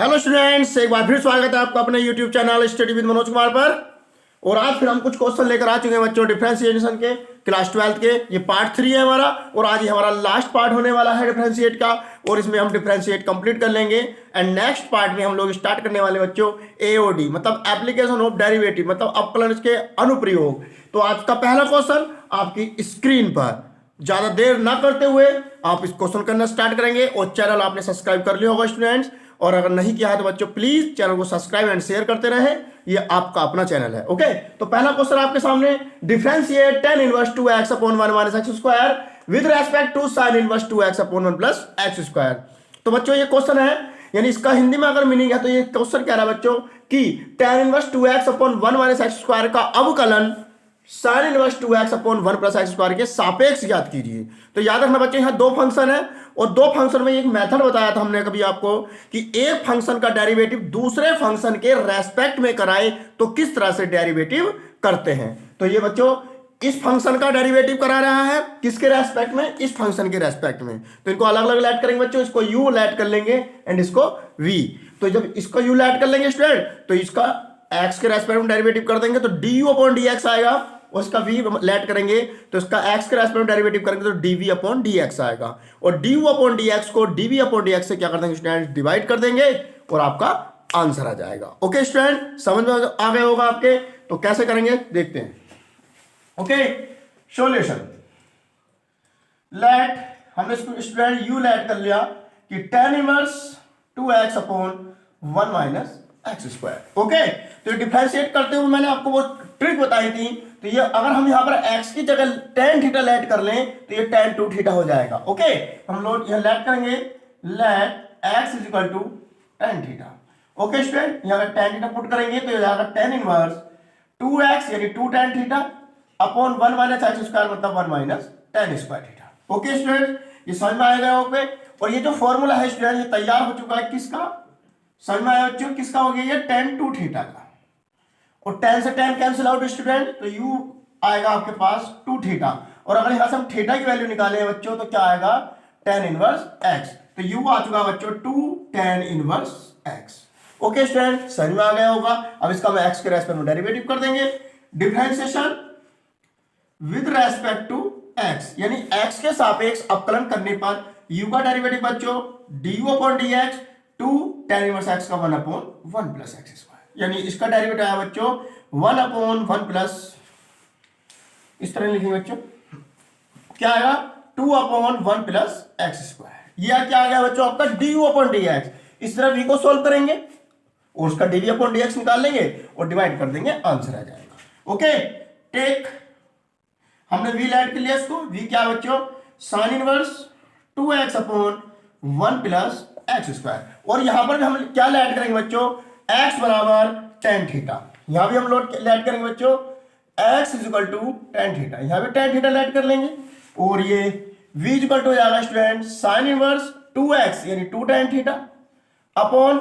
Hello students, एक बार फिर स्वागत है आपका अपने YouTube channel study with Manoj Kumar पर। और आज फिर हम कुछ क्वेश्चन लेकर आ चुके हैं बच्चों डिफरेंशिएशन के क्लास 12 के। ये पार्ट 3 है हमारा और आज ही हमारा लास्ट पार्ट होने वाला है डिफरेंशिएट का। और इसमें हम डिफरेंशिएट कंप्लीट कर लेंगे एंड नेक्स्ट पार्ट में हम लोग स्टार्ट करने वाले बच्चों एओडी मतलब एप्लीकेशन ऑफ डेरिवेटिव मतलब अवकलन के अनुप्रयोग। तो आज का पहला क्वेश्चन आपकी स्क्रीन पर, ज्यादा देर ना करते हुए आप इस क्वेश्चन करना स्टार्ट करेंगे। और चैनल आपने सब्सक्राइब कर लिया होगा स्टूडेंट्स, और अगर नहीं किया है तो बच्चों प्लीज चैनल को सब्सक्राइब एंड शेयर करते रहे, ये आपका अपना चैनल है। ओके, तो पहला क्वेश्चन आपके सामने, differentiate tan inverse 2x upon 1 minus X square with respect to sin inverse 2x upon 1 plus X square. तो बच्चों ये क्वेश्चन है, यानी इसका हिंदी में अगर मीनिंग है तो ये क्वेश्चन कह रहा है बच्चों कि tan inverse 2x upon 1 minus X square का अवकलन sin inverse 2x upon 1 plus X square के सापेक्ष ज्ञात कीजिए। तो याद रखना बच्चों, यहाँ दो फंक्शन है और दो फंक्शन में एक मेथड बताया था हमने कभी आपको कि एक फंक्शन का डेरिवेटिव दूसरे फंक्शन के रेस्पेक्ट में कराए तो किस तरह से डेरिवेटिव करते हैं। तो ये बच्चों इस फंक्शन का डेरिवेटिव करा रहा है किसके रेस्पेक्ट में, इस फंक्शन के रेस्पेक्ट में। तो इनको अलग अलग ऐड करेंगे बच्चों, इसको u ऐड कर लेंगे एंड इसको v। तो जब इसको u ऐड कर लेंगे स्टूडेंट तो इसका x के रेस्पेक्ट में डेरिवेटिव कर देंगे तो du अपॉन dx आएगा, और इसका v लेट करेंगे तो इसका x के रेस्पेक्ट में डेरिवेटिव करेंगे तो dv अपॉन dx आएगा। और du अपॉन dx को dv अपॉन dx से क्या कर देंगे स्टूडेंट, डिवाइड कर देंगे और आपका आंसर आ जाएगा। ओके स्टूडेंट, समझ में आ गए होगा आपके। तो कैसे करेंगे देखते हैं। ओके, सॉल्यूशन लेट, हमने इसको स्टूडेंट u लेट कर लिया कि tan inverse 2x upon 1 minus X square. Okay, तो डिफरेंशिएट करते हुए मैंने आपको वो ट्रिक बताई थी। तो ये अगर हम यहाँ पर x की जगह tan थीटा लेट कर लें तो ये tan 2 थीटा हो जाएगा। ओके, हम लोग यहाँ लेट करेंगे, let x is equal to tan theta. Okay student, यहाँ पर tan थीटा पुट करेंगे तो ये जाएगा tan इनवर्स 2x यानी 2 tan theta upon 1 minus X square मतलब 1 minus tan square theta. Okay student, ये समझ में आएगा। ओके, और ये जो फॉर्मूला है स्टूडेंट ये तैयार हो चुका है किसका, समझ में आया बच्चों, किसका हो गया ये tan 2 थीटा का। और tan से tan कैंसिल आउट स्टूडेंट, तो u आएगा आपके पास 2 थीटा। और अगर यहां से हम थीटा की वैल्यू निकाले हैं बच्चों तो क्या आएगा tan इनवर्स x। तो u आ चुका बच्चों 2 tan inverse x। Okay student, समझ में आ गया होगा। अब इसका हम x के रेस्पेक्ट में डेरिवेटिव कर देंगे, differentiation with respect to x यानी x के सापेक्ष अवकलन करने पर u का डेरिवेटिव बच्चों du upon dx 2 tan inverse x का 1 अपॉन 1 प्लस एक्स स्क्वायर, यानी इसका डेरिवेटिव आया बच्चों 1 अपॉन 1 प्लस, इस तरह लिखेंगे बच्चों, क्या आएगा 2 अपॉन 1 प्लस एक्स स्क्वायर। यह क्या आ गया बच्चों आपका du अपॉन dx। इस तरह v को सोल्व करेंगे और उसका dv अपॉन dx निकाल लेंगे और डिवाइड कर देंगे, आंसर आ जाएगा। ओके, टेक, हमने v ऐड कर लिया, इसको v क्या बच्चों sin inverse 2x upon 1 plus X square. और यहां पर भी हम क्या ऐड करेंगे बच्चों, x बराबर tan थीटा। यहां भी हम लोड ऐड करेंगे बच्चों x is equal to tan theta, यहां भी tan थीटा ऐड कर लेंगे। और ये v इज इक्वल टू हो जाएगा स्टूडेंट sin इनवर्स 2x यानी 2 tan theta upon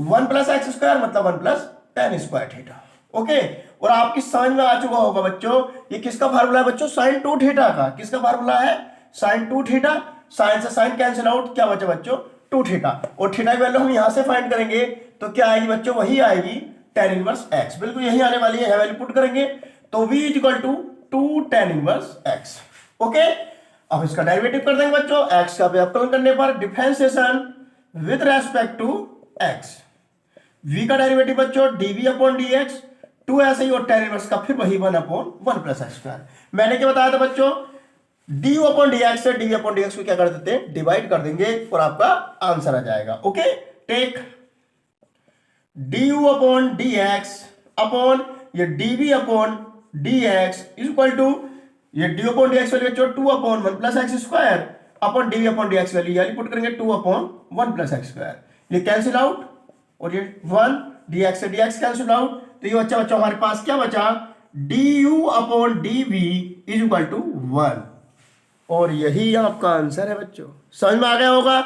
1 plus X square मतलब 1 plus tan square theta. Okay, और आपकी समझ में आ चुका होगा बच्चों ये किसका फार्मूला है बच्चों, sin 2 थीटा का। किसका फार्मूला है, sin 2 थीटा। sin से sin कैंसिल आउट, क्या बचा बच्चों 2 थीटा। और थीटा की वैल्यू हम यहां से फाइंड करेंगे तो क्या आएगी बच्चों, वही आएगी tan इनवर्स x, बिल्कुल यही आने वाली है, वैल्यू पुट करेंगे तो v is equal to 2 tan inverse x। Okay, अब इसका डेरिवेटिव कर देंगे बच्चों x का अवकलन करने पर, differentiation with respect to x, v का डेरिवेटिव बच्चों dv अपॉन dx 2 ऐसे ही, और tan इनवर्स का फिर वही 1 अपॉन 1 प्लस एक्स स्क्वायर। मैंने क्या बताया था बच्चों, du अपॉन dx से dv अपॉन dx को क्या कर देते हैं, डिवाइड कर देंगे और आपका आंसर आ जाएगा। Okay, take du upon dx upon ये dv upon dx is equal to ये du अपॉन dx वैल्यू बच्चों 2 upon 1 plus X square upon dv upon dx value यानी पुट करेंगे 2 अपॉन 1 प्लस एक्स स्क्वायर, ये cancel out और ये 1 dx से dx cancel out. तो ये बच्चा बच्चा हमारे पास क्या बचा, du upon dv is equal to 1, और यही आपका आंसर है बच्चों। समझ में आ गया होगा।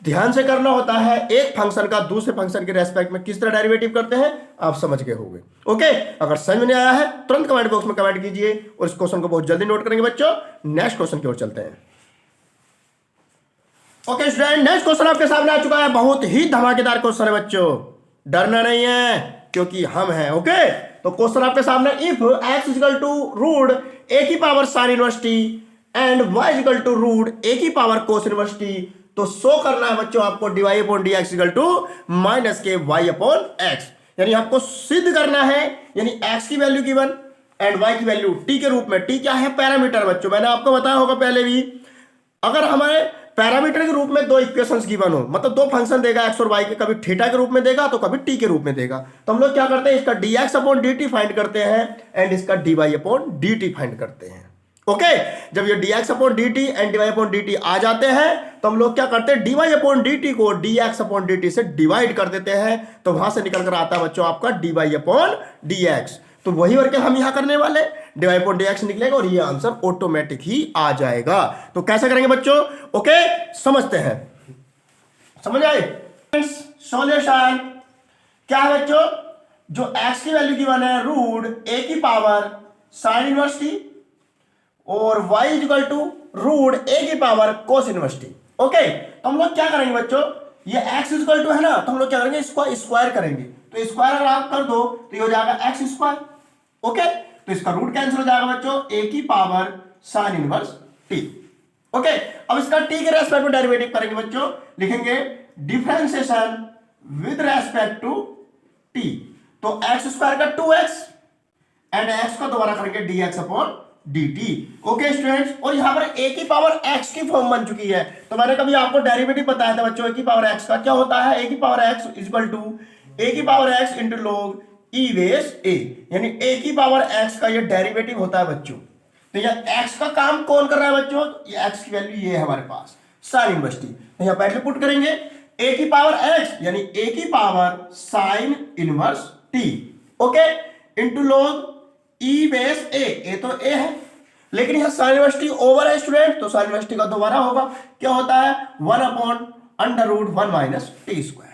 ध्यान से करना होता है, एक फंक्शन का दूसरे फंक्शन के रेस्पेक्ट में किस तरह डेरिवेटिव करते हैं आप समझ गए होंगे। ओके, अगर समझ में आया है तुरंत कमेंट बॉक्स में कमेंट कीजिए और इस क्वेश्चन को बहुत जल्दी नोट करेंगे बच्चों। नेक्स्ट क्वेश्चन की ओर चलते हैं। ओके स्टूडेंट, नेक्स्ट क्वेश्चन आपके सामने आ चुका है। बहुत ही धमाकेदार क्वेश्चन है बच्चों, डरना नहीं है क्योंकि हम हैं। ओके, तो क्वेश्चन आपके सामने, if x equal to root a की power sine inverse t and y equal to root a की पावर कोस इनवर्स t, तो शो करना है बच्चों आपको dy upon dx equal to minus के y अपॉन x, यानी आपको सिद्ध करना है, यानी x की वैल्यू गिवन एंड y की वैल्यू t के रूप में। t क्या है? पैरामीटर बच्चों, मैंने आपको बताया होगा पहले भी, अगर हमारे पैरामीटर के रूप में दो इक्वेशंस गिवन हो, मतलब दो फंक्शन देगा एक्स और वाई के, कभी थीटा के रूप में देगा तो कभी टी के रूप में देगा, तो हम लोग क्या करते हैं, इसका dx अपॉन dt फाइंड करते हैं एंड इसका dy अपॉन dt फाइंड करते हैं। ओके, जब ये dx upon dt and dy upon dt आ जाते हैं तो हम लोग क्या करते हैं, dy अपॉन dt को dx अपॉन dt से डिवाइड कर देते हैं, तो वहां से निकल कर आता है बच्चों आपका dy अपॉन dx। तो वही वर्क हम यहां करने वाले, dy अपॉन dx निकलेगा और ये आंसर ऑटोमेटिक ही आ जाएगा। तो कैसे करेंगे बच्चों? ओके, समझते हैं, समझ आए? सॉल्यूशन क्या है बच्चों, जो x की वैल्यू गिवन है रूट a की पावर साइन इनवर्स t और y equal to root a की power cos inverse t। Okay, तो हम लोग क्या करेंगे बच्चों, ये x इक्वल टू है ना, तो हम लोग क्या करेंगे, इसको स्क्वायर करेंगे, तो स्क्वायर अगर आप कर दो तो ये हो जाएगा x स्क्वायर। ओके, तो इसका रूट कैंसिल हो जाएगा बच्चों, a की power sine inverse t। Okay, अब इसका t के रेस्पेक्ट में डेरिवेटिव करेंगे बच्चों, लिखेंगे differentiation with respect to t, तो x स्क्वायर का 2x एंड x का दोबारा करेंगे dx upon dt। Okay students, और यहां पर a की पावर x की फॉर्म बन चुकी है, तो मैंने कभी आपको डेरिवेटिव बताया था बच्चों, a की पावर x का क्या होता है, a की power x equal to a की power x into log e base a, यानी a की पावर x का ये डेरिवेटिव होता है बच्चों। तो यह x का काम कौन कर रहा है बच्चों, ये x की वैल्यू ये है हमारे पास साइन इनवर्स t, तो यहां पर पुट करेंगे a की पावर x यानी a की power sine inverse t, okay, into log e base a तो a है, लेकिन यहां साइन इनवर्स t ओवर है स्टूडेंट, तो साइन इनवर्स t का दोबारा होगा, क्या होता है 1 upon under root 1 minus T square.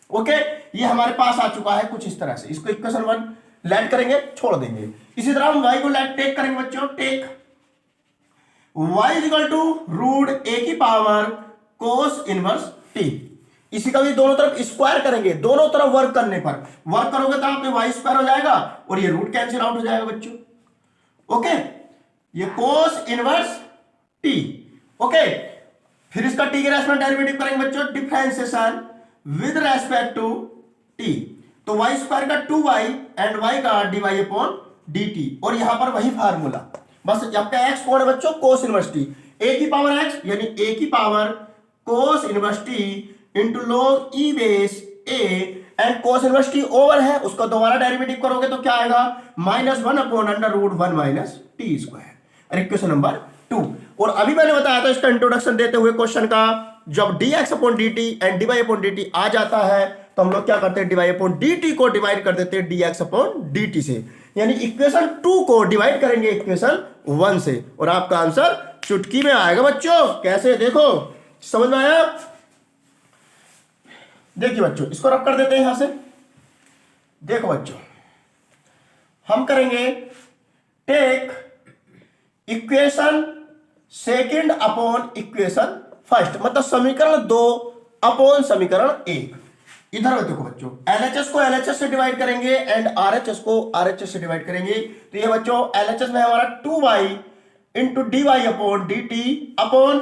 Okay, ये हमारे पास आ चुका है कुछ इस तरह से, इसको इक्वेशन 1 लैंड करेंगे, छोड़ देंगे। इसी तरह हम y को लैंड टेक करेंगे बच्चों, take y equal to root a की पावर कोस इनवर्स t, इसी का भी दोनों तरफ स्क्वायर करेंगे, दोनों तरफ वर्क करने पर वर्क करोगे तो आपके y स्क्वायर हो जाएगा और ये रूट कैंसिल आउट हो जाएगा बच्चों। ओके, ये कोस इनवर्स t। ओके, फिर इसका t के रेस्पेक्ट में डेरिवेटिव करेंगे बच्चों, differentiation with respect to t, तो y स्क्वायर का 2y एंड y का dy अपॉन dt, और यहां पर वही फार्मूला, बस आपका x कौन है बच्चों, कोस इनवर्स t, a की पावर x यानी a की power cos inverse t into log e base a and cos inverse t over है, उसका दोबारा डेरिवेटिव करोगे तो क्या आएगा, -1 upon under root 1 minus T square. Equation number 2। और अभी मैंने बताया था इसका इंट्रोडक्शन देते हुए क्वेश्चन का, जब dx upon dt and dy upon dt आ जाता है तो हम लोग क्या करते हैं, dy अपॉन dt को डिवाइड कर देते हैं dx अपॉन dt से, यानी इक्वेशन 2 को डिवाइड करेंगे इक्वेशन 1 से, और आपका आंसर चुटकी में आएगा बच्चों। कैसे, देखो समझ में आया? देखिए बच्चों, इसको रब कर देते हैं यहां से, देखो बच्चों हम करेंगे take equation second upon equation first, मतलब समीकरण 2 अपॉन समीकरण 1। इधर देखो बच्चों, LHS को LHS से डिवाइड करेंगे एंड RHS को RHS से डिवाइड करेंगे, तो ये बच्चों LHS में हमारा 2y into dy upon dt upon,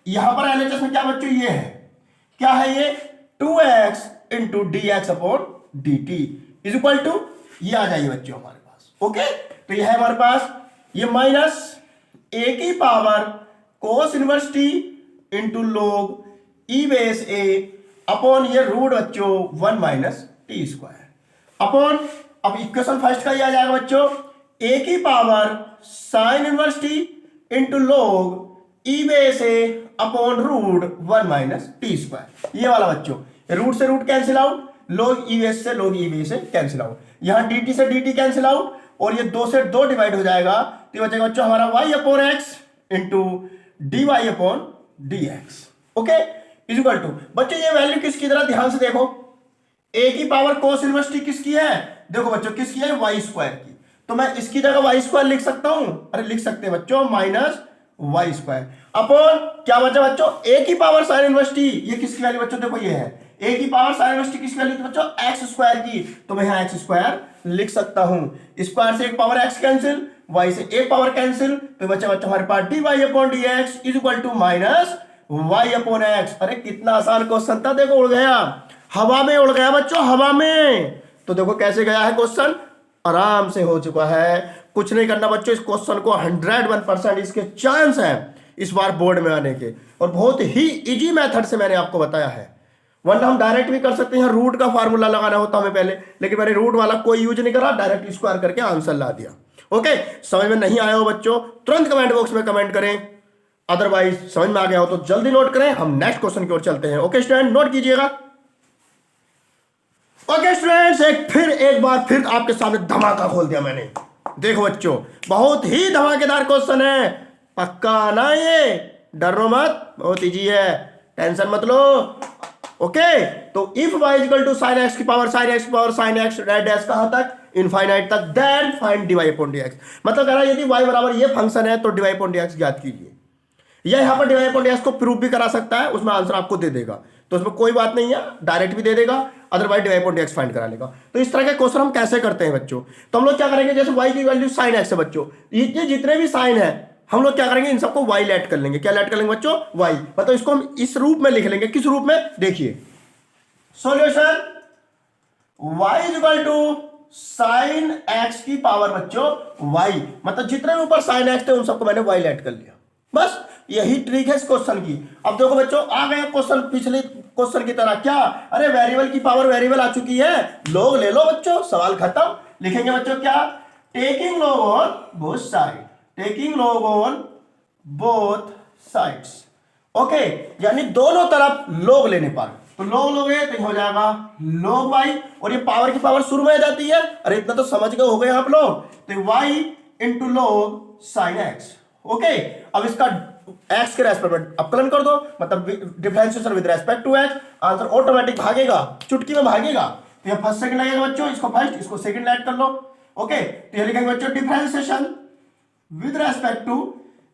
यहां पर LHS में क्या बच्चों ये है, क्या है ये 2x into dx upon dt is equal to, ये आ जाइए बच्चों हमारे पास। ओके, तो ये है हमारे पास ये माइनस a की power cos inverse t into log e base a upon ये रूट बच्चों 1 माइनस टी स्क्वायर अपॉन, अब इक्वेशन फर्स्ट का ये आ जाएगा बच्चों a की power sine inverse t into log e base a upon root 1 minus T square, ये वाला बच्चों, रूट से root cancel out, log e base से log e बेस से कैंसिल आउट, यहां dt से dt कैंसिल आउट, और ये 2 से 2 डिवाइड हो जाएगा, तो बचेगा बच्चों हमारा y upon x into D Y upon D X. Okay, is equal to, बच्चों ये वैल्यू किसकी तरह ध्यान से देखो, a की पावर कोस इनवर्स t किसकी है, देखो बच्चों किसकी है, y स्क्वायर की, तो मैं इसकी जगह y स्क्वायर लिख सकता हूं, अरे लिख सकते हैं बच्चों, माइनस वाई स्क्वायर अपॉन क्या बचा बच्चों, ए की पावर साइन इनवर्स टी। ये किसकी वैल्यू बच्चों, देखो ये है ए की पावर साइन इनवर्स टी किसकी वैल्यू थी बच्चों, एक्स स्क्वायर की। तो मैं यहाँ एक्स स्क्वायर लिख सकता हूं। स्क्वायर से एक पावर एक्स कैंसिल, वाई से एक पावर कैंसिल, तो बच्चा बच्चा हमारे पास d Y upon D x is equal to minus y upon x. अरे कितना आसान क्वेश्चन था, देखो उड़ गया, हवा में उड़ गया बच्चों, हवा में। तो देखो कैसे गया है क्वेश्चन, आराम से हो चुका है। कुछ नहीं करना बच्चों, इस क्वेश्चन को 101% इसके चांस है इस बार बोर्ड में आने के, और बहुत ही इजी मेथड से मैंने आपको बताया है। वरना हम डायरेक्ट भी कर सकते हैं, रूट का फार्मूला लगाना होता हमें पहले, लेकिन मैंने रूट वाला कोई यूज नहीं करा, डायरेक्ट स्क्वायर करके आंसर ला दिया। ओके, समझ में नहीं आया हो बच्चों तुरंत कमेंट बॉक्स में कमेंट करें, अदरवाइज समझ में आ गया हो तो जल्दी नोट करें। हम नेक्स्ट क्वेश्चन की ओर चलते हैं। ओके स्टूडेंट, नोट कीजिएगा। ओके स्टूडेंट्स, एक बार फिर आपके सामने धमाका खोल दिया मैंने। देखो बच्चों, बहुत ही धमाकेदार क्वेश्चन है, पक्का ना, ये डरो मत, बहुत इजी है, टेंशन मत लो। ओके, तो if y equal to sine X की पावर साइन एक्स डैश कहां तक, इनफाइनाइट तक, then find dy upon dx। मतलब कह रहा है यदि y बराबर ये फंक्शन है तो dy अपॉन dx ज्ञात कीजिए। यह यहां पर dy अपॉन dx को प्रूव भी करा सकता है, उसमें आंसर आपको दे देगा, तो उसमें कोई बात नहीं है, डायरेक्ट भी दे देगा, otherwise dy upon dx find करा लेगा। तो इस तरह के क्वेश्चन हम कैसे करते हैं बच्चों, तो हम लोग क्या करेंगे, जैसे y की वैल्यू साइन एक्स है बच्चों, ये जितने भी साइन है हम लोग क्या करेंगे, इन सबको y लेट कर लेंगे। क्या लेट कर लेंगे बच्चों, y, मतलब इसको हम इस रूप में लिख लेंगे। किस रूप में, देखिए solution y is equal to sine X की पावर बच्चों y, मतलब जितने ऊपर साइन एक्स थे उन सबको मैंने y लेट कर लिया। बस यही ट्रिक है इस क्वेश्चन की। अब देखो बच्चों, आ गया क्वेश्चन पिछले क्वेश्चन की तरह, क्या, अरे वेरिएबल की पावर वेरिएबल आ चुकी है, लोग ले लो बच्चों, सवाल खत्म। लिखेंगे बच्चों क्या, taking log on both side, taking log on both sides. Okay, यानी दोनों तरफ लोग लेने पर, तो लोग लोगे तो हो जाएगा लोग वाई, और ये पावर की पावर शुरू में आ जाती है, अरे इतना तो समझ गए हो गए आप लोग, तो Y into log sine X. Okay, अब इसका एक्स के रेस्पेक्ट में अपकलन कर दो, मतलब differentiation with respect to X, answer automatic भागेगा, चुटकी में भागेगा। तो ये फर्स्ट सेकंड लगेगा बच्चों, इसको फर्स्ट इसको सेकंड ऐड कर लो। ओके, तो ये लिखेंगे बच्चों differentiation with respect to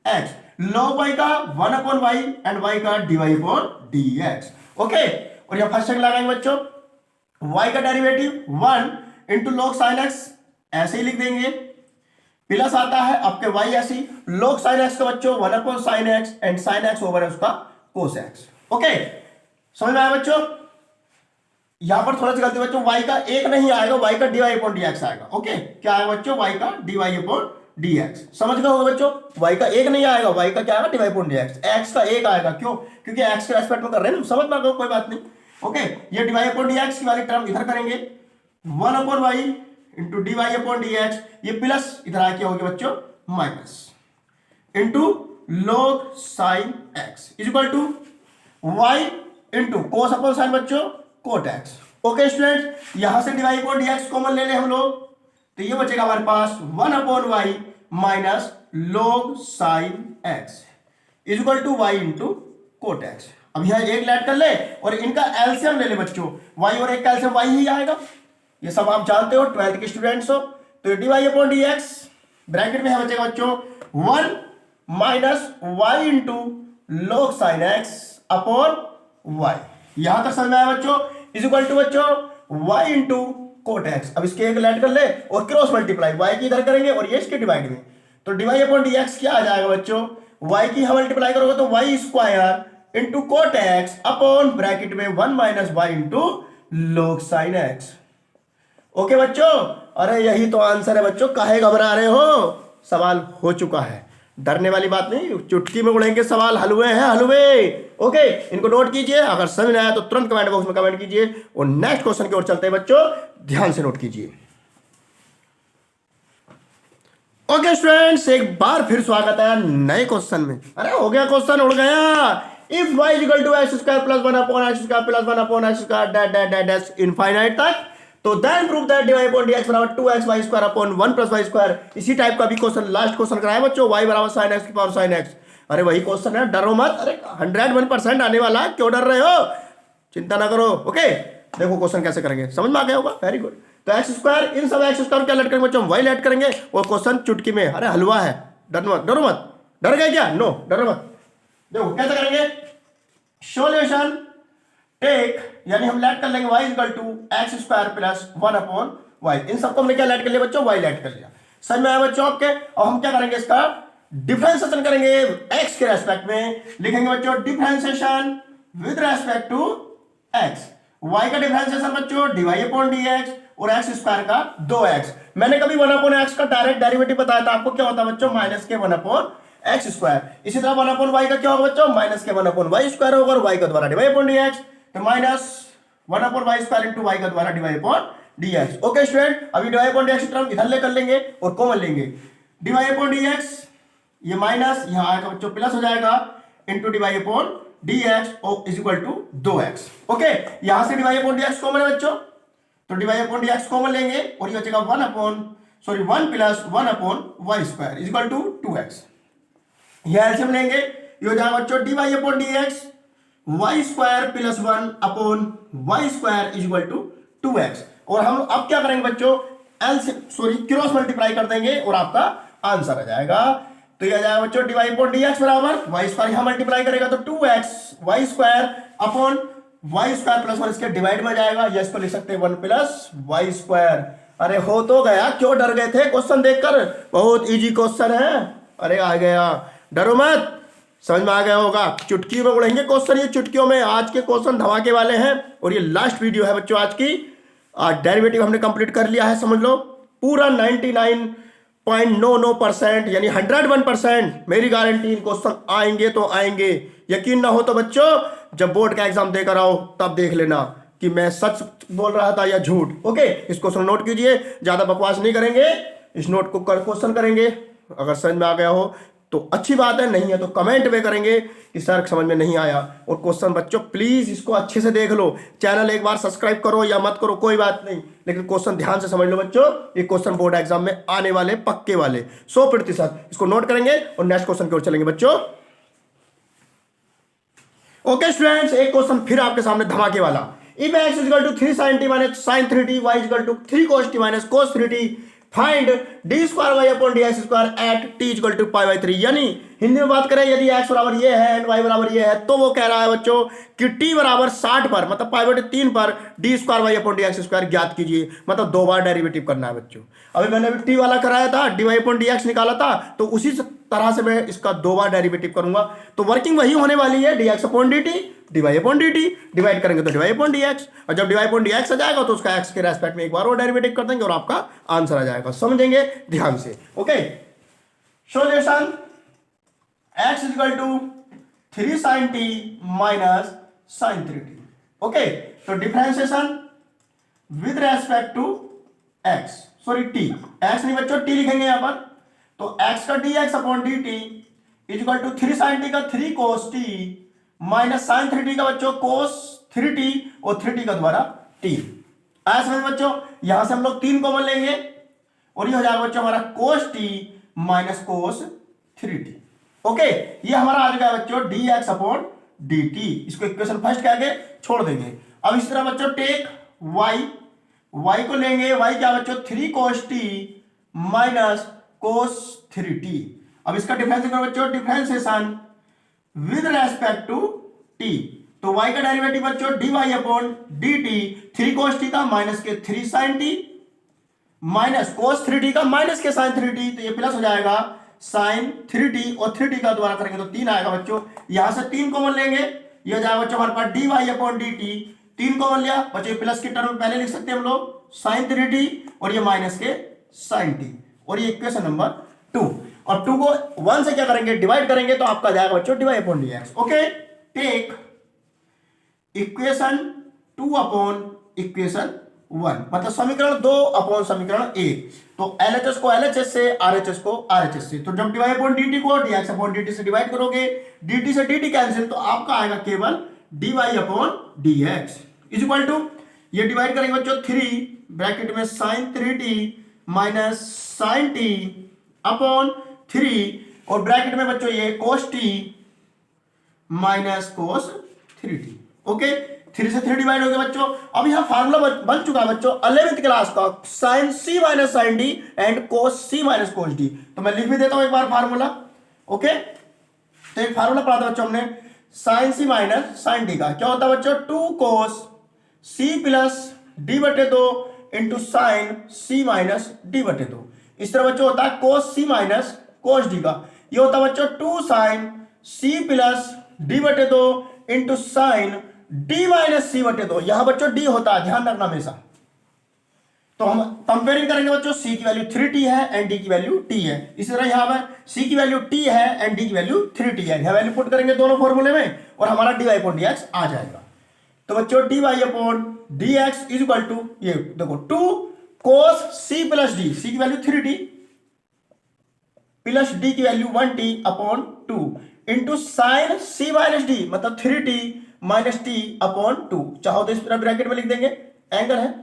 X, log y का 1 अपॉन वाई एंड y का dy अपॉन dx। ओके, और यह फर्स्ट सेकंड लगाएंगे बच्चों, y का derivative 1 into log sine X, ऐसे ही लिख देंगे, प्लस आता है आपके y ऐसे ही log साइन एक्स का बच्चों 1 upon sine x and sine x over है उसका कोस एक्स। ओके, समझ में आया बच्चों, यहां पर थोड़ा सा गलती बच्चों, y का एक नहीं आएगा, y का dy अपॉन dx आएगा। ओके, क्या आएगा बच्चों, y का dy अपॉन dx, समझ गए होगा बच्चों, y का एक नहीं आएगा, y का क्या आएगा, dy अपॉन dx, x का एक आएगा, क्यों, क्योंकि x के रेस्पेक्ट में कर रहे हैं ना, समझ में आ गया, कोई बात नहीं। ओके, ये dy अपॉन dx की वाली टर्म इधर करेंगे, 1 upon y into dy upon dx, ये प्लस इधर आके होगी बच्चों minus into log sine x is equal to y into cos upon sine बच्चों कोट x। ओके स्टूडेंट्स, यहां से dy अपॉन dx कॉमन ले ले हम लोग, तो ये बचेगा हमारे पास 1 upon Y minus log sine X is equal to Y into cot X. अब यहां एक लेट कर ले और इनका एलसीएम ले ले बच्चों, y और एक का एलसीएम y ही आएगा, ये सब आप जानते हो, 12th के स्टूडेंट्स हो। तो D Y upon D X bracket में है बचेगा बच्चों 1 minus Y into log sine X upon Y, यहां तक समझ में आया बच्चों, इज इक्वल टू बच्चों y इंटू कोट एक्स। अब इसके एक लेट कर ले और क्रॉस मल्टीप्लाई, y की इधर करेंगे और ये इसके डिवाइड में, तो डिवाइड अपॉन dx क्या आ जाएगा बच्चों, y की हम मल्टीप्लाई करोगे तो y square into cot X upon bracket में 1 minus Y into log sine X. Okay बच्चों, अरे यही तो आंसर है बच्चों, काहे घबरा रहे हो, सवाल हो चुका है, डरने वाली बात नहीं, चुटकी में उड़ेंगे सवाल, हलवे हैं हलवे। ओके, इनको नोट कीजिए, अगर समझ में आया तो तुरंत कमेंट बॉक्स में कमेंट कीजिए, और नेक्स्ट क्वेश्चन की ओर चलते हैं बच्चों, ध्यान से नोट कीजिए। ओके स्टूडेंट्स, एक बार फिर स्वागत है नए क्वेश्चन में। अरे हो गया क्वेश्चन, उड़ गया, if y equal to x square plus 1 upon X square plus 1 upon X square dash dash dash dash infinite तक, तो then prove that dy upon dx बराबर 2x y square upon 1 plus y square. इसी type का भी question last question कराया बच्चों, y बराबर sin x की पावर sin x। अरे वही क्वेश्चन है, डरो मत, अरे 101% आने वाला है, क्यों डर रहे हो, चिंता ना करो। ओके, देखो क्वेश्चन कैसे करेंगे, समझ में आ गया होगा, वेरी गुड। तो एक्स स्क्वायर, इन सब एक्स स्क्वायर क्या लेट करेंगे बच्चों, वाई लेट करेंगे, और क्वेश्चन चुटकी में, अरे हलवा है, डरो मत, डर गए क्या? नो, डरो मत। देखो कैसे करेंगे सॉल्यूशन, टेक यानी हम लेट कर लेंगे y equal to x square plus 1/y। इन सबको हमने क्या लेट कर लिया बच्चों? y लेट कर लिया। समझ में आया बच्चों आपके? अब हम क्या करेंगे इसका डिफरेंशिएशन करेंगे x के रेस्पेक्ट में। लिखेंगे बच्चों differentiation with respect to x। y का डिफरेंशिएशन बच्चों dy/dx और x स्क्वायर का 2x। मैंने कभी 1/x का डायरेक्ट डेरिवेटिव बताया था आपको, क्या होता है बच्चों? माइनस के 1/x स्क्वायर। इसी तरह 1/y का क्या होगा बच्चों? माइनस के 1/y स्क्वायर होगा और y का द्वारा dy/dx, तो minus 1/y square into y का द्वारा dy/dx। ओके स्टूडेंट, अभी dy/dx की टर्म इधर लेकर लेंगे और कॉमन लेंगे। dy/dx ये माइनस यहां आएगा बच्चों प्लस हो जाएगा into dy/dx is equal to 2x। Okay, यहां से dy/dx कॉमन है बच्चों, तो dy/dx कॉमन लेंगे और ये बचेगा 1 plus 1/y square is equal to 2x। ये एलसीएम लेंगे, ये हो जाएगा बच्चों dy/dx y square plus 1/y square is equal to 2x। और हम अब क्या करेंगे बच्चों? क्रॉस मल्टीप्लाई कर देंगे और आपका आंसर आ जाएगा। तो ये आ जाएगा बच्चों dy/dx बराबर y स्क्वायर यहां मल्टीप्लाई करेगा तो 2x y square upon y square plus 1 इसके डिवाइड में जाएगा, या इसको लिख सकते हैं 1 प्लस y स्क्वायर। अरे हो तो गया, क्यों डर गए थे क्वेश्चन देखकर? बहुत इजी क्वेश्चन है। अरे आ गया, डरो मत, समझ में आ गया होगा। चुटकी में उड़ेंगे क्वेश्चन, ये चुटकियों में। आज के क्वेश्चन धमाके वाले हैं और ये लास्ट वीडियो है बच्चों आज की। आज डेरिवेटिव हमने कंप्लीट कर लिया है, समझ लो पूरा 99.99% यानी 101% मेरी गारंटी इन क्वेश्चन आएंगे तो आएंगे। यकीन ना हो तो बच्चों जब बोर्ड का एग्जाम देकर आओ तब देख लेना कि मैं सच बोल रहा था या झूठ। ओके, इस क्वेश्चन नोट कीजिए, ज्यादा बकवास नहीं करेंगे, इस नोट को क्वेश्चन करेंगे। अगर समझ में आ गया हो तो अच्छी बात है, नहीं है तो कमेंट में करेंगे कि सर समझ में नहीं आया। और क्वेश्चन बच्चों प्लीज इसको अच्छे से देख लो। चैनल एक बार सब्सक्राइब करो या मत करो कोई बात नहीं, लेकिन क्वेश्चन ध्यान से समझ लो बच्चों। ये क्वेश्चन बोर्ड एग्जाम में आने वाले पक्के वाले 100%। इसको नोट करेंगे और नेक्स्ट क्वेश्चन की ओर चलेंगे बच्चों। ओके स्टूडेंट्स, एक क्वेश्चन फिर आपके सामने धमाके वाला। If x equal to 3 sin t minus sin 3t, y equal to 3 cos t minus cos 3t, find d square y upon D x square at t equal to pi by 3। यानी हिंदी में बात करें, यदि x बराबर ये है and y बराबर ये है, तो वो कह रहा है बच्चों कि t बराबर 60 पर मतलब पाई बाई 3 पर d square y upon D x square ज्ञात कीजिए। मतलब 2 बार डेरिवेटिव करना है बच्चों। अभी मैंने भी t वाला कराया था, d Y upon D x निकाला था, तो उसी तरह से मैं इसका 2 बार डेरिवेटिव करूंगा। तो वर्किंग वही होने वाली है, d x upon d t, d y upon d t, divide करेंगे तो डिवाई अपॉन डी एक्स, और जब डिवाई अपॉन डी एक्स आ जाएगा तो उसका एक्स के रेस्पेक्ट में एक बार और डेरिवेटिव कर देंगे और आपका आंसर आ जाएगा। समझेंगे ध्यान से। Okay, solution x equal to 3 sin t minus sin 3t। Okay, तो differentiation with respect to x, sorry t, x नहीं बच्चों t लिखेंगे यहां पर, तो x का dx upon dt equal to 3 sin t का 3 cos t minus sin 3t का बच्चों cos 3t और 3t का द्वारा t। आया समझ बच्चों? यहां से हम लोग 3 कॉमन लेंगे और ये हो जाएगा बच्चों हमारा cos t minus cos 3t। Okay, ये हमारा आ जाएगा बच्चों dx अपॉन dt। इसको इक्वेशन फर्स्ट कह के छोड़ देंगे। अब इस तरह बच्चों टेक y को लेंगे, y क्या बच्चों 3 cos t minus cos 3t। अब इसका डिफरेंशिएशन करो बच्चों, differentiation with respect to t, तो y का डेरिवेटिव बच्चों dy upon dt, 3 cos t का माइनस के 3 sin t minus cos 3t का माइनस के sin 3t, तो ये प्लस हो जाएगा sin 3t और 3t का द्वारा करेंगे तो 3 आएगा बच्चों। यहां से 3 कॉमन लेंगे, ये हो जाएगा बच्चों हमारे पास dy अपॉन dt, 3 कॉमन लिया बच्चों, प्लस की टर्म पहले लिख सकते हैं हम लोग sin 3t और ये माइनस के sin t, और ये इक्वेशन नंबर 2। और 2 को 1 से क्या करेंगे डिवाइड करेंगे तो आपका जाएगा बच्चों dy upon dx। Okay, take equation 2 upon equation 1 मतलब समीकरण 2 अपॉन समीकरण 1। तो LHS को LHS से, RHS को RHS से, तो जब dy अपॉन dt को dx अपॉन dt से डिवाइड करोगे, dt से dt कैंसिल, तो आपका आएगा केवल dy upon dx is equal to, ये डिवाइड करेंगे बच्चों 3 ब्रैकेट में sin 3t minus sin t upon 3 और ब्रैकेट में बच्चों ये cos t minus cos 3t। Okay, 3 से 3 डिवाइड हो गया बच्चों। अब यहां फार्मूला बन चुका है बच्चों 11th क्लास का, sin c minus sin d and cos c minus cos d। तो मैं लिख भी देता हूं एक बार फार्मूला, ओके, तो एक फार्मूला पढ़ा था बच्चों हमने, साइन सी माइनस साइन डी का क्या होता है बच्चों, 2 कोस सी प्लस डी बटे 2 इंटू साइन सी माइनस डी बटे 2। इस तरह बच्चों होता है कोस सी माइनस कोस डी का, ये होता है बच्चों 2 साइन सी प्लस डी बटे 2 इंटू साइन डी माइनस सी बटे 2। यहां बच्चों डी होता है, ध्यान रखना हमेशा। तो हम कंपेयरिंग करेंगे बच्चों, c की वैल्यू 3t है एंड d की वैल्यू t है। इसी तरह यहां पर c की वैल्यू t है एंड d की वैल्यू 3t है। यह वैल्यू पुट करेंगे दोनों फॉर्मूले में और हमारा dy अपॉन dx आ जाएगा। तो बच्चों dy upon dx is equal to, ये देखो 2 cos c plus d, c की वैल्यू 3t प्लस d की value 1t upon 2 into sine c minus d मतलब 3t माइनस t अपॉन 2। चाहो तो इस तरह ब्रैकेट में लिख देंगे, एंगल है,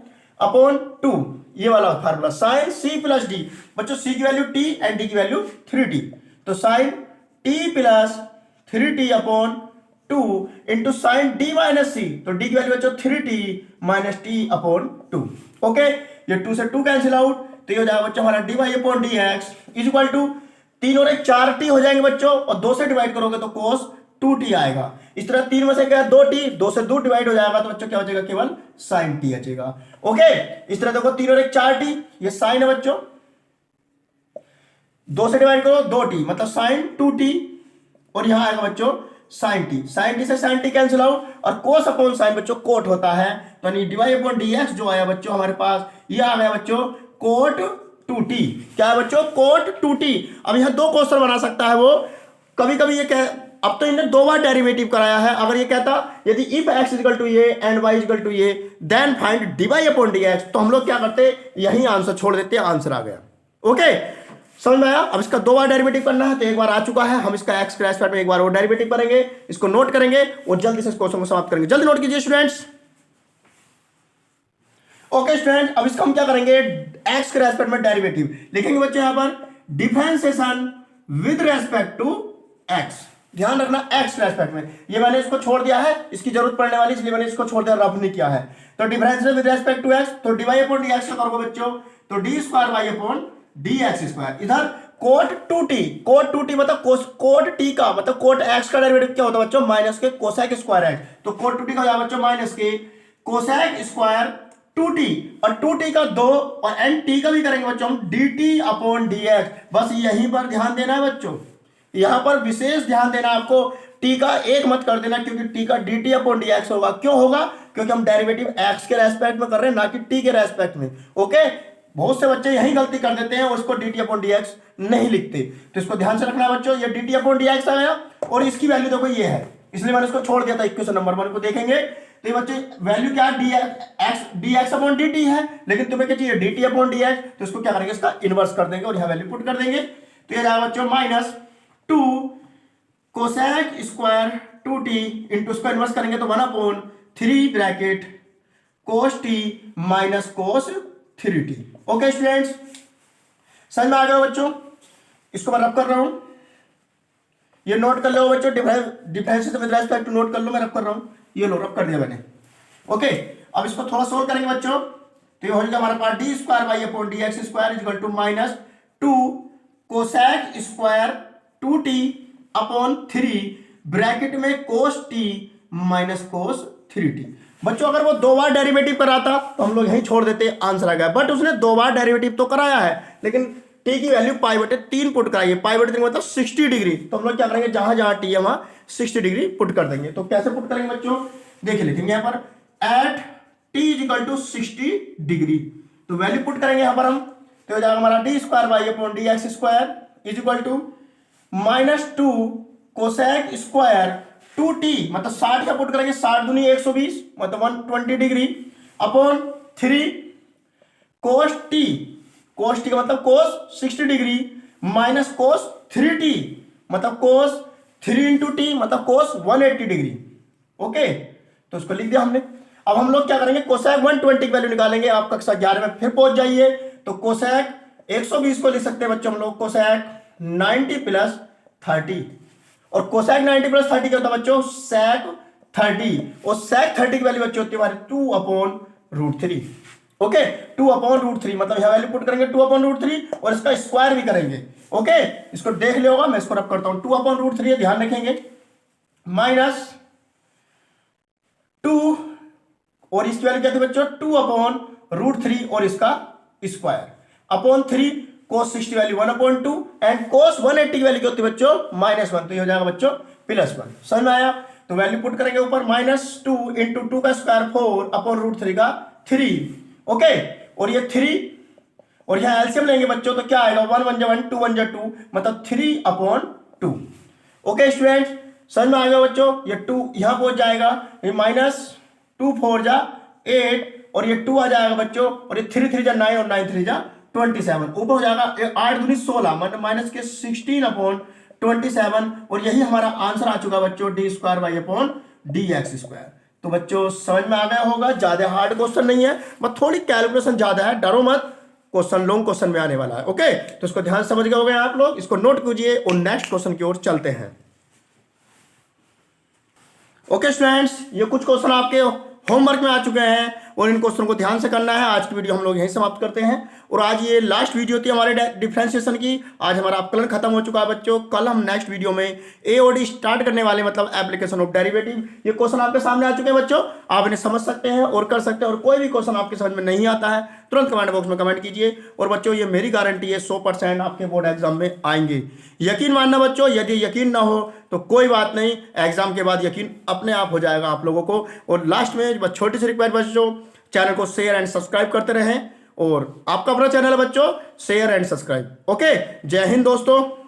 अपॉन 2, ये वाला formula sine c plus d. बच्चों c की वैल्यू t एंड d की वैल्यू 3t, तो sine t plus 3t upon 2 into sine d minus c, तो d की वैल्यू बच्चों 3t minus t upon 2। Okay, ये 2 से 2 कैंसिल आउट, तो ये हो जाएगा बच्चों हमारा dy upon dx is equal to 3 और 1 4t हो जाएंगे बच्चों, और 2 से डिवाइड करोगे तो cos 2t आएगा। इस तरह 3 में से क्या 2t, 2 से 2 डिवाइड हो जाएगा तो बच्चों क्या बचेगा, केवल sin t बचेगा। ओके, इस तरह देखो 3 और 1 4t, ये sin है बच्चों, 2 से डिवाइड करो 2t मतलब sin 2t, और यहां आएगा बच्चों sin t, sin t से sin t कैंसिल आउट, और cos अपॉन sin बच्चों कोट होता है, तो dy अपॉन dx जो आया बच्चों हमारे पास, ये आ गया बच्चों कोट 2t। क्या है बच्चों, कोट 2t। अब यहां दो क्वेश्चन बना सकता है वो, कभी कभी ये कह, अब तो इन्हें 2 बार डेरिवेटिव कराया है। अगर ये कहता यदि इफ x इक्वल टू ये एंड y इक्वल टू ये then find dy upon dx, तो हम लोग क्या करते, यही आंसर छोड़ देते, आंसर आ गया। ओके, समझ में आया। अब इसका 2 बार डेरिवेटिव करना है, तो एक बार आ चुका है, हम इसका x के रेस्पेक्ट में एक बार और डेरिवेटिव करेंगे, इसको नोट करेंगे और जल्दी से इस क्वेश्चन को समाप्त करेंगे। जल्दी नोट कीजिए स्टूडेंट्स। ओके स्टूडेंट, अब इसका हम क्या करेंगे, x के रेस्पेक्ट में डेरिवेटिव लिखेंगे बच्चों, यहां पर differentiation with respect to x। ध्यान रखना x के रेस्पेक्ट में, ये मैंने इसको छोड़ दिया है, इसकी जरूरत पड़ने वाली, इसलिए मैंने इसको छोड़ दिया, रब नहीं किया है। तो differentiation with respect to x, तो dy अपॉन dx का करोगे बच्चों, तो d square y upon dx square. इधर कोट 2t, कोट 2t मतलब कोट t का मतलब कोट x का डेरिवेटिव क्या होता है बच्चों, माइनस के कोसेक स्क्वायर x, तो कोट 2t का हो जाएगा बच्चों माइनस के कोसेक स्क्वायर 2t, और 2t का 2 और n t का भी करेंगे बच्चों हम dt अपॉन dx। बस यहीं पर ध्यान देना है बच्चों, यहां पर विशेष ध्यान देना आपको, t का एक मत कर देना, क्योंकि t का dt अपॉन dx होगा। क्यों होगा, क्योंकि हम डेरिवेटिव x के रेस्पेक्ट में कर रहे हैं, ना कि t के रेस्पेक्ट में। ओके, बहुत से बच्चे यही गलती कर देते हैं और उसको dt अपॉन dx नहीं लिखते, तो इसको ध्यान से रखना बच्चों। ये dt अपॉन dx आ गया और इसकी वैल्यू देखो ये है, इसलिए मैंने इसको छोड़ दिया था। इक्वेशन नंबर 1 को देखेंगे तो ये बच्चे वैल्यू क्या है, dx अपॉन dt है, लेकिन तुम्हें क्या चाहिए, dt अपॉन dx, तो इसको क्या करेंगे, इसका इनवर्स कर देंगे और यहां वैल्यू पुट कर देंगे। तो ये जाएगा बच्चों minus 2 cosec square 2t into इसको इनवर्स करेंगे तो 1 अपॉन 3 ब्रैकेट कोस t minus cos 3t। Okay students, समझ में आ गया बच्चों, इसको मैं रब कर रहा हूं, ये नोट कर लो बच्चों, differentiation with respect to note कर लो, मैं रब कर रहा हूं, ये लो रब कर दिया मैंने। ओके, अब इसको थोड़ा सोल्व करेंगे बच्चों, तो ये हो जाएगा हमारे पास d square y upon D x square is equal to minus 2 cosec square 2t upon 3 bracket में cos t minus cos 3t। बच्चों अगर वो 2 बार डेरिवेटिव कराता तो हम लोग यहीं छोड़ देते, आंसर आ गया, बट उसने 2 बार डेरिवेटिव तो कराया है, लेकिन t की वैल्यू पाई बटे 3 पुट कराई है, पाई बटे 3 मतलब 60 डिग्री। तो हम लोग क्या करेंगे, जहां जहां t है वहां 60 डिग्री पुट कर देंगे। तो कैसे पुट करेंगे बच्चों, देखिए लिखेंगे यहां पर at t is equal to 60 degree, तो वैल्यू पुट करेंगे यहां पर हम, तो हो जाएगा हमारा d square y upon D x square is equal to minus 2 cosec square 2t मतलब 60 का पुट करेंगे, 60 दूनी 120 मतलब 120 डिग्री अपॉन 3 कोस t, कोस t का मतलब कोस 60 डिग्री माइनस कोस 3t मतलब कोस 3 इंटू टी मतलब कोस 180 डिग्री। ओके, तो उसको लिख दिया हमने। अब हम लोग क्या करेंगे, कोसेक 120 की वैल्यू निकालेंगे। आप कक्षा 11 में फिर पहुंच जाइए, तो कोसेक 120 को लिख सकते हैं बच्चों हम लोग कोसेक 90 प्लस 30, और कोसेक 90 प्लस 30 क्या होता है बच्चों, सेक 30, और सेक 30 की वैल्यू बच्चों होती है हमारी 2 upon root 3। Okay, 2 upon root 3 मतलब यह वैल्यू पुट करेंगे 2 अपॉन रूट 3 और इसका स्क्वायर भी करेंगे। ओके, इसको देख लिया होगा, मैं इसको रब करता हूं। 2/√3 ध्यान रखेंगे, माइनस 2 और इसकी वैल्यू क्या थी बच्चों 2/√3 और इसका square upon 3 cos 60 value 1/2 and cos 180 की वैल्यू क्या होती है बच्चों -1, तो ये हो जाएगा बच्चों +1। समझ में आया? तो वैल्यू पुट करेंगे ऊपर -2 इंटू 2 का स्क्वायर 4/√3 का 3। ओके, और ये 3 और यहां एलसीएम लेंगे बच्चों, तो क्या आएगा 1 1 1 2 1 2 मतलब 3/2। ओके स्टूडेंट्स, समझ में आ गया बच्चों? ये 2 यहां पहुंच जाएगा, ये -2 4 जा 8 और ये 2 आ जाएगा बच्चों, और ये 3 3 जा 9 और 9 3 जा 27। ऊपर हो जाएगा 8 दूनी 16 मतलब माइनस के 16/27, और यही हमारा आंसर आ चुका बच्चों d²y/dx²। तो बच्चों समझ में आ गया होगा, ज्यादा हार्ड क्वेश्चन नहीं है, बस थोड़ी कैलकुलेशन ज्यादा है, डरो मत, क्वेश्चन लॉन्ग क्वेश्चन में आने वाला है। ओके, तो इसको ध्यान समझ गए हो गए आप लोग, इसको नोट कीजिए और नेक्स्ट क्वेश्चन की ओर चलते हैं। ओके स्टूडेंट्स, ये कुछ क्वेश्चन आपके होमवर्क में आ चुके हैं और इन क्वेश्चन को ध्यान से करना है। आज की वीडियो हम लोग यहीं समाप्त करते हैं, और आज ये लास्ट वीडियो थी हमारे डिफरेंशिएशन की। आज हमारा अपकलन खत्म हो चुका है बच्चों। कल हम नेक्स्ट वीडियो में एओडी स्टार्ट करने वाले, मतलब एप्लीकेशन ऑफ डेरिवेटिव। ये क्वेश्चन आपके सामने आ चुके हैं बच्चों, आप इन्हें समझ सकते हैं और कर सकते हैं। और कोई भी क्वेश्चन आपके समझ में नहीं आता है तुरंत कमेंट बॉक्स में कमेंट कीजिए। और बच्चों ये मेरी गारंटी है 100% आपके बोर्ड एग्जाम में आएंगे। यकीन मानना बच्चों, यदि यकीन ना हो तो कोई बात नहीं, एग्जाम के बाद यकीन अपने आप हो जाएगा आप लोगों को। और लास्ट में बस छोटी सी रिक्वेस्ट बच्चों, चैनल को शेयर एंड सब्सक्राइब करते रहें, और आपका अपना चैनल है बच्चों, शेयर एंड सब्सक्राइब। ओके, जय हिंद दोस्तों।